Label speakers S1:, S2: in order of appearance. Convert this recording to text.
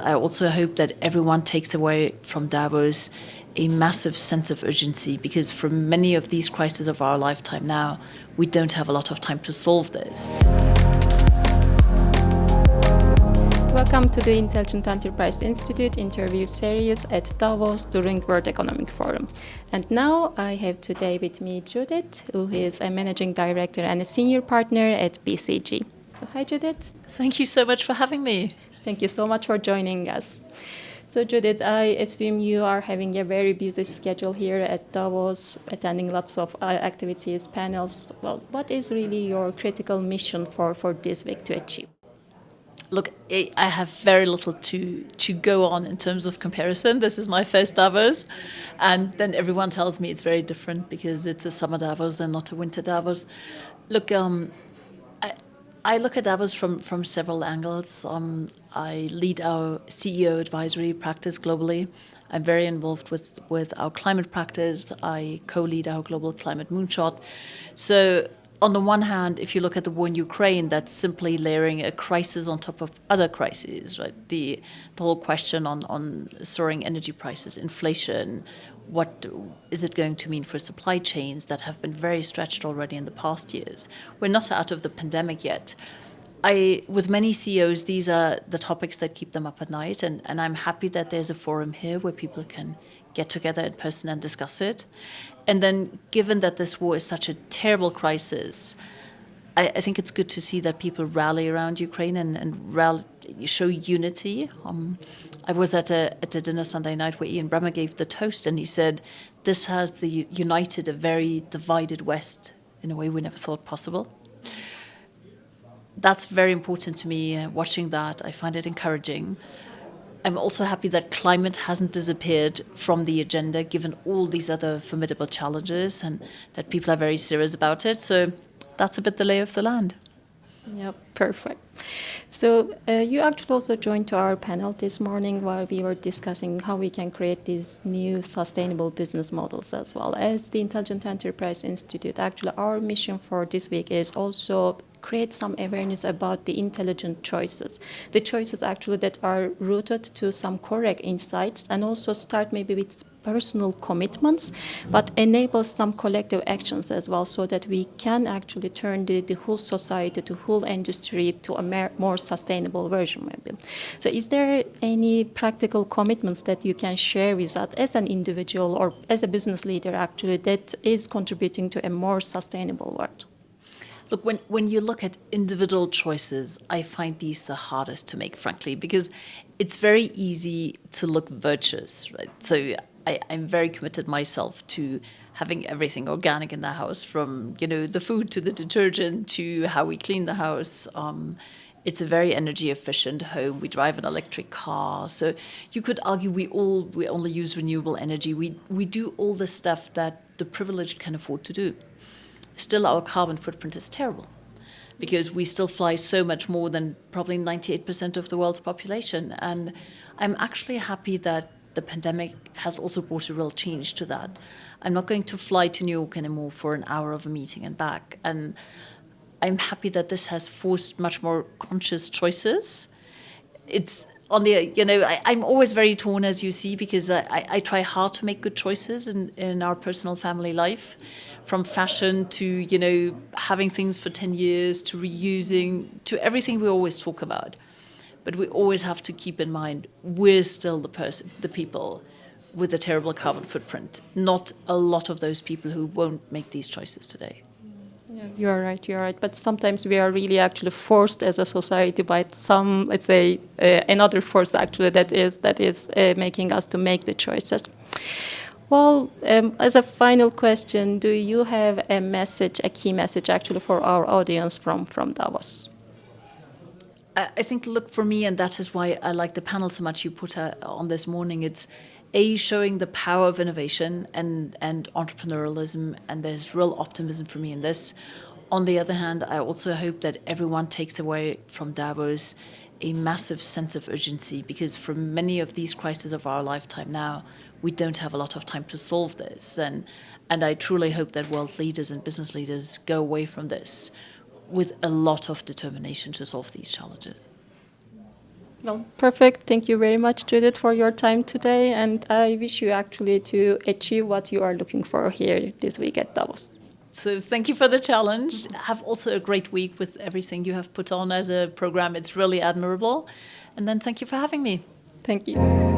S1: I also hope that everyone takes away from Davos a massive sense of urgency, because for many of these crises of our lifetime now, we don't have a lot of time to solve this.
S2: Welcome to the Intelligent Enterprise Institute interview series at Davos during World Economic Forum. And now I have today with me Judith, who is a managing director and a senior partner at BCG. So hi, Judith.
S1: Thank you so much for having me.
S2: Thank you so much for joining us. So Judith, I assume you are having a very busy schedule here at Davos, attending lots of activities, panels. Well, what is really your critical mission for this week to achieve?
S1: Look, I have very little to go on in terms of comparison. This is my first Davos, and then everyone tells me it's very different because it's a summer Davos and not a winter Davos. Look, I look at Davos from several angles. I lead our CEO advisory practice globally. I'm very involved with our climate practice. I co-lead our global climate moonshot. So on the one hand, if you look at the war in Ukraine, that's simply layering a crisis on top of other crises, right? The whole question on soaring energy prices, inflation, what is it going to mean for supply chains that have been very stretched already in the past years? We're not out of the pandemic yet. With many CEOs, these are the topics that keep them up at night, and I'm happy that there's a forum here where people can get together in person and discuss it. And then, given that this war is such a terrible crisis, I think it's good to see that people rally around Ukraine and show unity. I was at a dinner Sunday night where Ian Bremmer gave the toast, and he said, this has united a very divided West in a way we never thought possible. That's very important to me, watching that. I find it encouraging. I'm also happy that climate hasn't disappeared from the agenda, given all these other formidable challenges, and that people are very serious about it. So that's a bit the lay of the land.
S2: Yeah, perfect. So you actually also joined to our panel this morning while we were discussing how we can create these new sustainable business models as well. As the Intelligent Enterprise Institute, actually our mission for this week is also create some awareness about the intelligent choices. The choices actually that are rooted to some correct insights, and also start maybe with personal commitments, but enable some collective actions as well, so that we can actually turn the whole society, the whole industry to a more sustainable version maybe. So is there any practical commitments that you can share with us as an individual or as a business leader actually that is contributing to a more sustainable world?
S1: Look, when you look at individual choices, I find these the hardest to make, frankly, because it's very easy to look virtuous, right? So I'm very committed myself to having everything organic in the house, from the food to the detergent to how we clean the house. It's a very energy efficient home. We drive an electric car, so you could argue we only use renewable energy. We do all the stuff that the privileged can afford to do. Still, our carbon footprint is terrible, because we still fly so much more than probably 98% of the world's population. And I'm actually happy that the pandemic has also brought a real change to that. I'm not going to fly to New York anymore for an hour of a meeting and back. And I'm happy that this has forced much more conscious choices. It's on the, I'm always very torn, as you see, because I try hard to make good choices in our personal family life, from fashion to, having things for 10 years, to reusing, to everything we always talk about. But we always have to keep in mind, we're still the people with a terrible carbon footprint, not a lot of those people who won't make these choices today.
S2: Yeah, you're right. But sometimes we are really actually forced as a society by some, let's say, another force actually that is making us to make the choices. Well, as a final question, do you have a key message actually for our audience from Davos?
S1: I think, look, for me, and that is why I like the panel so much you put on this morning, it's showing the power of innovation and entrepreneurialism, and there's real optimism for me in this. On the other hand, I also hope that everyone takes away from Davos a massive sense of urgency, because for many of these crises of our lifetime now, we don't have a lot of time to solve this. And I truly hope that world leaders and business leaders go away from this with a lot of determination to solve these challenges.
S2: Well, perfect. Thank you very much, Judith, for your time today. And I wish you actually to achieve what you are looking for here this week at Davos.
S1: So thank you for the challenge. Have also a great week with everything you have put on as a program. It's really admirable. And then thank you for having me.
S2: Thank you.